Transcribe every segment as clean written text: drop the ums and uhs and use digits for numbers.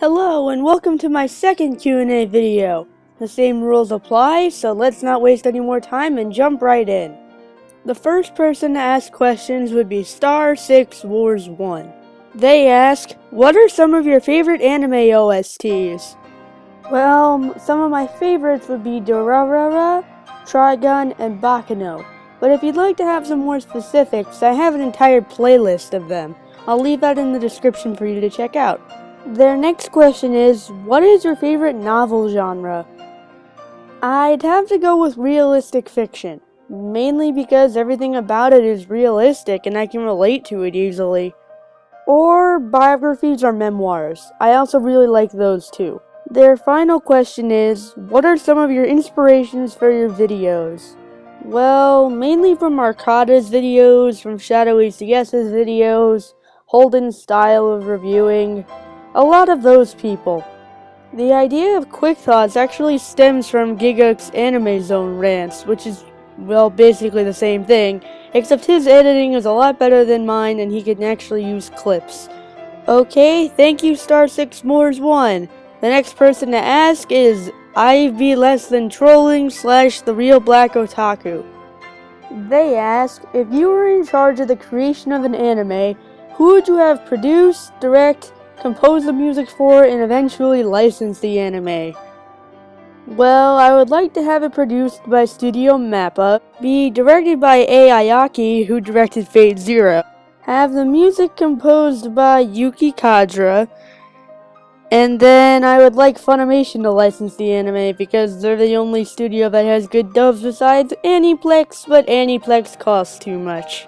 Hello and welcome to my second Q&A video. The same rules apply, so let's not waste any more time and jump right in. The first person to ask questions would be Star6Wars1. They ask, what are some of your favorite anime OSTs? Well, some of my favorites would be Durarara, Trigun, and Bakano. But if you'd like to have some more specifics, I have an entire playlist of them. I'll leave that in the description for you to check out. Their next question is, what is your favorite novel genre? I'd have to go with realistic fiction, mainly because everything about it is realistic and I can relate to it easily. Or biographies or memoirs. I also really like those too. Their final question is, what are some of your inspirations for your videos? Well, mainly from Arcada's videos, from Shadowy CS's videos, Holden's style of reviewing. A lot of those people. The idea of quick thoughts actually stems from Giguk's Anime Zone rants, which is, well, basically the same thing, except his editing is a lot better than mine and he can actually use clips. Okay, thank you Star6Wars1. The next person to ask is IV Less Than Trolling / The Real Black Otaku. They ask, if you were in charge of the creation of an anime, who would you have produce, direct, compose the music for, and eventually license the anime? Well, I would like to have it produced by Studio Mappa, be directed by A. Ayaki, who directed Fate Zero, have the music composed by Yuki Kadra, and then I would like Funimation to license the anime because they're the only studio that has good dubs besides Aniplex, but Aniplex costs too much.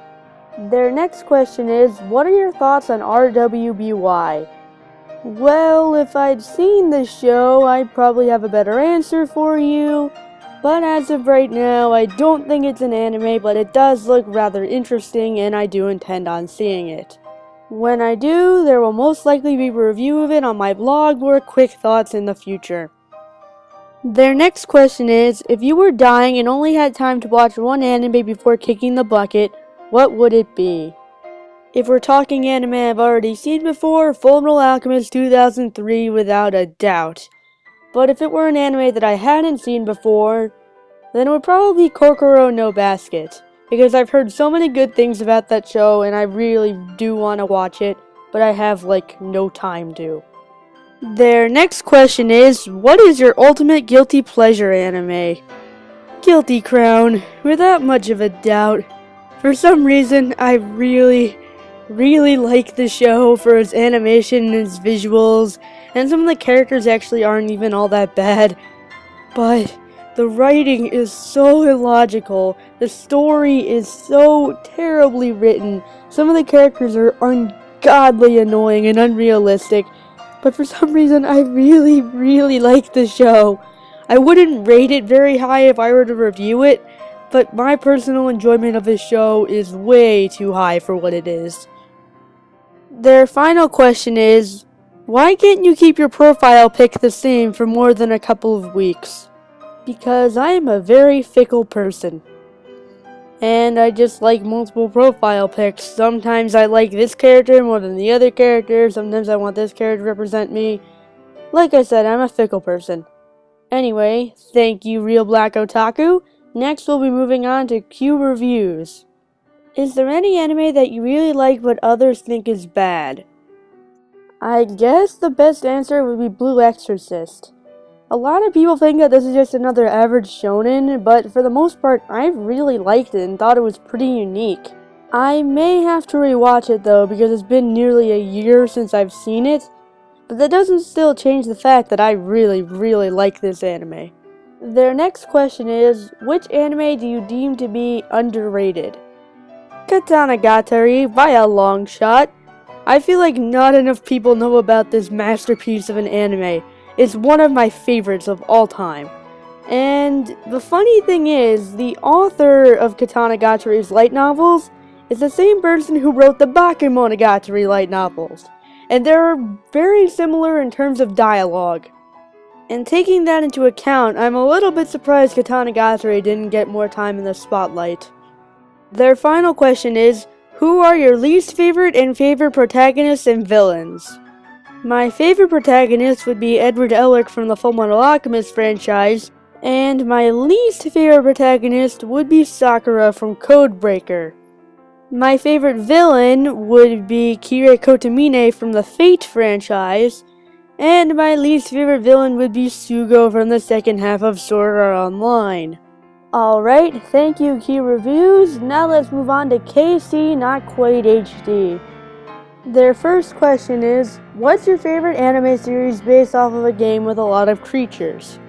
Their next question is, what are your thoughts on RWBY? Well, if I'd seen the show, I'd probably have a better answer for you. But as of right now, I don't think it's an anime, but it does look rather interesting and I do intend on seeing it. When I do, there will most likely be a review of it on my blog or quick thoughts in the future. Their next question is, if you were dying and only had time to watch one anime before kicking the bucket, what would it be? If we're talking anime I've already seen before, Fullmetal Alchemist 2003 without a doubt. But if it were an anime that I hadn't seen before, then it would probably be Kokoro no Basket. Because I've heard so many good things about that show and I really do want to watch it, but I have no time to. Their next question is, what is your ultimate guilty pleasure anime? Guilty Crown, without much of a doubt. For some reason, I really like the show for its animation and its visuals, and some of the characters actually aren't even all that bad, but the writing is so illogical, the story is so terribly written, some of the characters are ungodly annoying and unrealistic, but for some reason I really like the show. I wouldn't rate it very high if I were to review it, but my personal enjoyment of this show is way too high for what it is. Their final question is, why can't you keep your profile pic the same for more than a couple of weeks? Because I am a very fickle person. And I just like multiple profile pics. Sometimes I like this character more than the other character, sometimes I want this character to represent me. Like I said, I'm a fickle person. Anyway, thank you Real Black Otaku. Next we'll be moving on to Q reviews. Is there any anime that you really like but others think is bad? I guess the best answer would be Blue Exorcist. A lot of people think that this is just another average shonen, but for the most part I really liked it and thought it was pretty unique. I may have to rewatch it though because it's been nearly a year since I've seen it, but that doesn't still change the fact that I really like this anime. Their next question is, which anime do you deem to be underrated? Katanagatari by a long shot. I feel like not enough people know about this masterpiece of an anime. It's one of my favorites of all time. And the funny thing is, the author of Katanagatari's light novels is the same person who wrote the Bakemonogatari light novels. And they're very similar in terms of dialogue. And taking that into account, I'm a little bit surprised Katanagatari didn't get more time in the spotlight. Their final question is, who are your least favorite and favorite protagonists and villains? My favorite protagonist would be Edward Elric from the Fullmetal Alchemist franchise, and my least favorite protagonist would be Sakura from Codebreaker. My favorite villain would be Kira Kotomine from the Fate franchise, and my least favorite villain would be Sugo from the second half of Sword Art Online. Alright, thank you Key Reviews. Now let's move on to KC Not Quite HD. Their first question is, what's your favorite anime series based off of a game with a lot of creatures?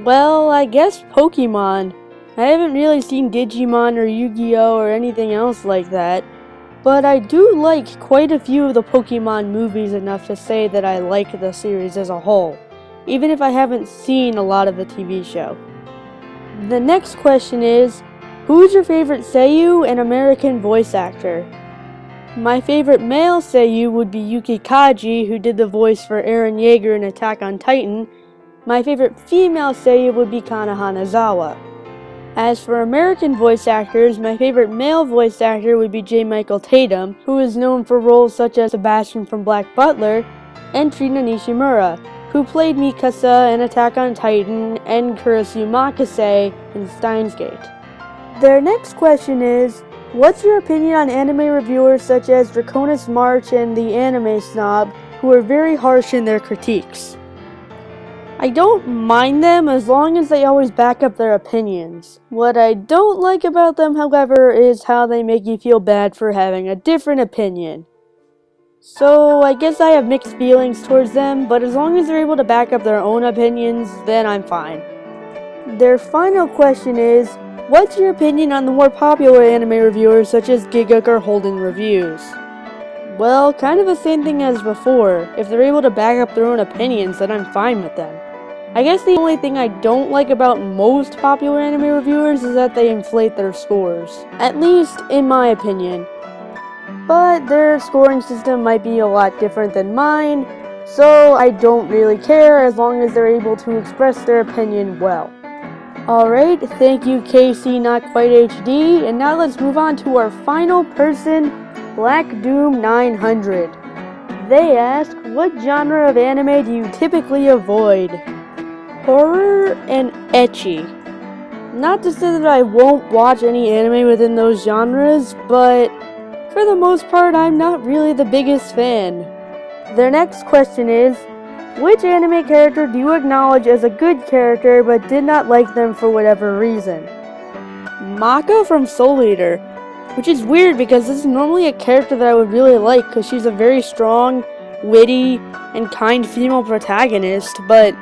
Well, I guess Pokemon. I haven't really seen Digimon or Yu-Gi-Oh or anything else like that, but I do like quite a few of the Pokemon movies enough to say that I like the series as a whole, even if I haven't seen a lot of the TV show. The next question is, who's your favorite seiyuu and American voice actor? My favorite male seiyuu would be Yuki Kaji, who did the voice for Eren Yeager in Attack on Titan. My favorite female seiyuu would be Kana Hanazawa. As for American voice actors, my favorite male voice actor would be J. Michael Tatum, who is known for roles such as Sebastian from Black Butler, and Trina Nishimura, who played Mikasa in Attack on Titan and Kurisu Makase in Steins Gate. Their next question is, what's your opinion on anime reviewers such as Draconis March and the Anime Snob, who are very harsh in their critiques? I don't mind them as long as they always back up their opinions. What I don't like about them, however, is how they make you feel bad for having a different opinion. So I guess I have mixed feelings towards them, but as long as they're able to back up their own opinions, then I'm fine. Their final question is, what's your opinion on the more popular anime reviewers such as Gigguk or Holden Reviews? Well, kind of the same thing as before. If they're able to back up their own opinions, then I'm fine with them. I guess the only thing I don't like about most popular anime reviewers is that they inflate their scores. At least, in my opinion. But their scoring system might be a lot different than mine, so I don't really care as long as they're able to express their opinion well. Alright, thank you KC Not Quite HD, and now let's move on to our final person, Black Doom 900. They ask, what genre of anime do you typically avoid? Horror and ecchi. Not to say that I won't watch any anime within those genres, but for the most part, I'm not really the biggest fan. Their next question is, which anime character do you acknowledge as a good character but did not like them for whatever reason? Maka from Soul Eater, which is weird because this is normally a character that I would really like because she's a very strong, witty, and kind female protagonist, but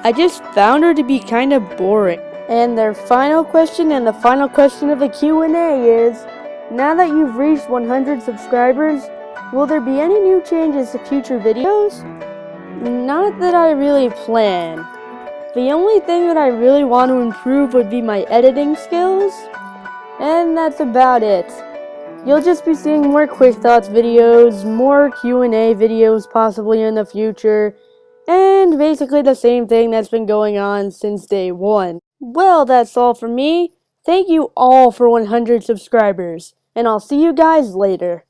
I just found her to be kind of boring. And their final question and the final question of the Q&A is, now that you've reached 100 subscribers, will there be any new changes to future videos? Not that I really plan. The only thing that I really want to improve would be my editing skills, and that's about it. You'll just be seeing more Quick Thoughts videos, more Q&A videos possibly in the future, and basically the same thing that's been going on since day one. Well, that's all from me. Thank you all for 100 subscribers, and I'll see you guys later.